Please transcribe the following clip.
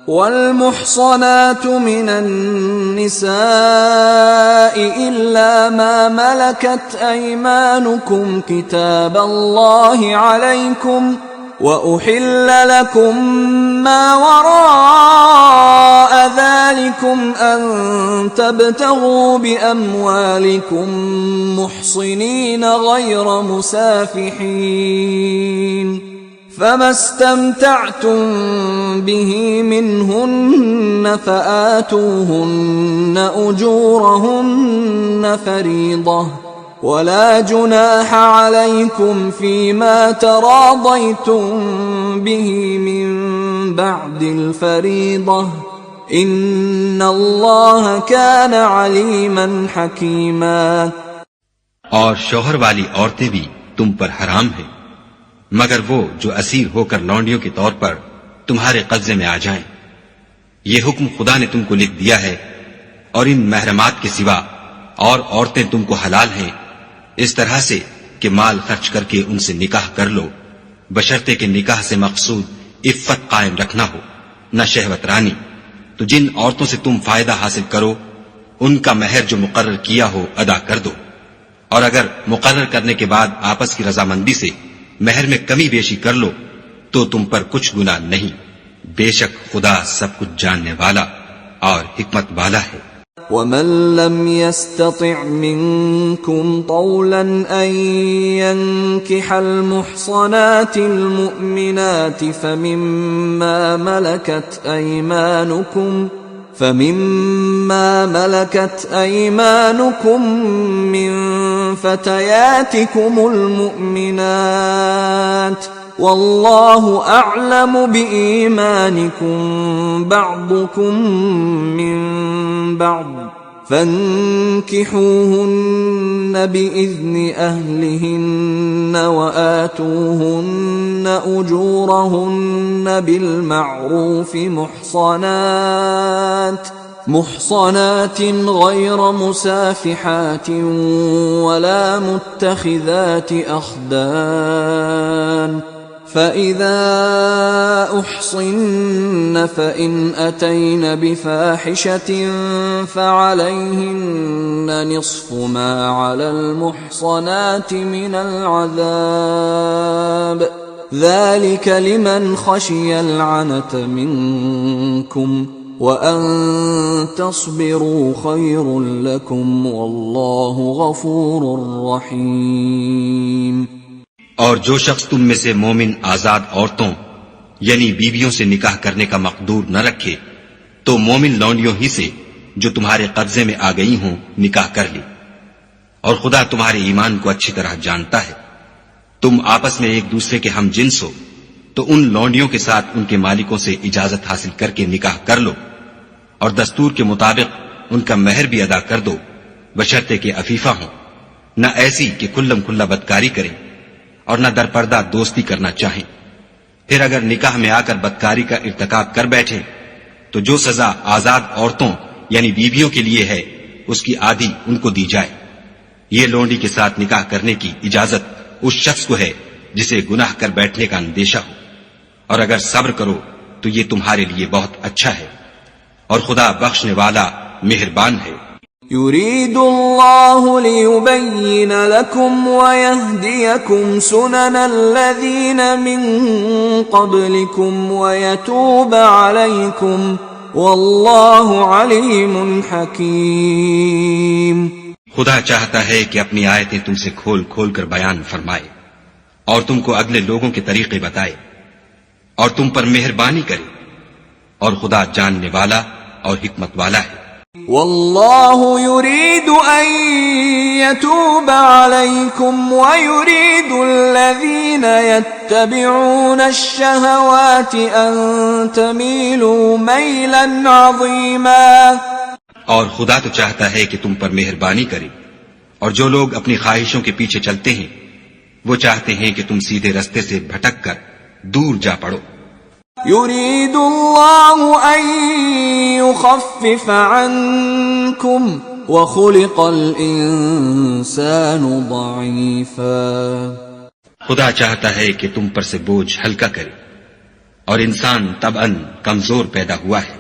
والمحصنات من النساء إلا ما ملكت أيمانكم كتاب الله عليكم وأحل لكم ما وراء ذلكم أن تبتغوا بأموالكم محصنين غير مسافحين فما استمتعتم به منهن فآتوهن أجورهن فريضة ولا جناح عليكم فيما تراضيتم به من بعد الفريضة إن الله كان عليما حكيما. اور شوہر والی عورتیں بھی تم پر حرام ہیں مگر وہ جو اسیر ہو کر لونڈیوں کے طور پر تمہارے قبضے میں آ جائیں. یہ حکم خدا نے تم کو لکھ دیا ہے اور ان محرمات کے سوا اور عورتیں تم کو حلال ہیں اس طرح سے کہ مال خرچ کر کے ان سے نکاح کر لو بشرطے کہ نکاح سے مقصود عفت قائم رکھنا ہو نہ شہوت رانی. تو جن عورتوں سے تم فائدہ حاصل کرو ان کا مہر جو مقرر کیا ہو ادا کر دو اور اگر مقرر کرنے کے بعد آپس کی رضامندی سے مہر میں کمی بیشی کر لو تو تم پر کچھ گناہ نہیں. بے شک خدا سب کچھ جاننے والا اور حکمت والا ہے. وَمَن لَّمْ يَسْتَطِعْ مِنكُمْ طَوْلًا أَن يَنكِحَ الْمُحْصَنَاتِ الْمُؤْمِنَاتِ فَمِمَّا مَلَكَتْ أَيْمَانُكُمْ مِنْ فَتَيَاتِكُمُ الْمُؤْمِنَاتِ واللہ اعلم بإیمانکم بعضکم من بعض فانکحوہن بإذن اہلہن وآتوہن اجورہن بالمعروف محصنات غیر مسافحات ولا متخذات اخدان فَإِذَا أُحْصِنَّ فَإِنْ أَتَيْنَ بِفَاحِشَةٍ فَعَلَيْهِنَّ نِصْفُ مَا عَلَى الْمُحْصَنَاتِ مِنَ الْعَذَابِ ذَلِكَ لِمَنْ خَشِيَ الْعَنَتَ مِنْكُمْ وَأَن تَصْبِرُوا خَيْرٌ لَكُمْ وَاللَّهُ غَفُورٌ رَحِيمٌ. اور جو شخص تم میں سے مومن آزاد عورتوں یعنی بیویوں سے نکاح کرنے کا مقدور نہ رکھے تو مومن لونڈیوں ہی سے جو تمہارے قبضے میں آ گئی ہوں نکاح کر لی. اور خدا تمہارے ایمان کو اچھی طرح جانتا ہے. تم آپس میں ایک دوسرے کے ہم جنس ہو تو ان لونڈیوں کے ساتھ ان کے مالکوں سے اجازت حاصل کر کے نکاح کر لو اور دستور کے مطابق ان کا مہر بھی ادا کر دو بشرطے کہ عفیفہ ہوں نہ ایسی کہ کھلم کھلا بدکاری کریں اور نہ در پردہ دوستی کرنا چاہیں. پھر اگر نکاح میں آ کر بدکاری کا ارتکاب کر بیٹھے تو جو سزا آزاد عورتوں یعنی بیویوں کے لیے ہے اس کی آدھی ان کو دی جائے. یہ لونڈی کے ساتھ نکاح کرنے کی اجازت اس شخص کو ہے جسے گناہ کر بیٹھنے کا اندیشہ ہو اور اگر صبر کرو تو یہ تمہارے لیے بہت اچھا ہے اور خدا بخشنے والا مہربان ہے. يريد الله ليبين لكم ويهديكم سنن الذين من قبلكم ويتوب عليكم والله عليم حكيم. خدا چاہتا ہے کہ اپنی آیتیں تم سے کھول کھول کر بیان فرمائے اور تم کو اگلے لوگوں کے طریقے بتائے اور تم پر مہربانی کرے اور خدا جاننے والا اور حکمت والا ہے. واللہ يريد ان يتوب عليكم ويريد الذين يتبعون الشهوات ان تميلوا ميلا عظيما. اور خدا تو چاہتا ہے کہ تم پر مہربانی کرے اور جو لوگ اپنی خواہشوں کے پیچھے چلتے ہیں وہ چاہتے ہیں کہ تم سیدھے رستے سے بھٹک کر دور جا پڑو. يريد الله ان يخفف عنكم وخلق الانسان ضعيفا. خدا چاہتا ہے کہ تم پر سے بوجھ ہلکا کرے اور انسان طبعاً کمزور پیدا ہوا ہے۔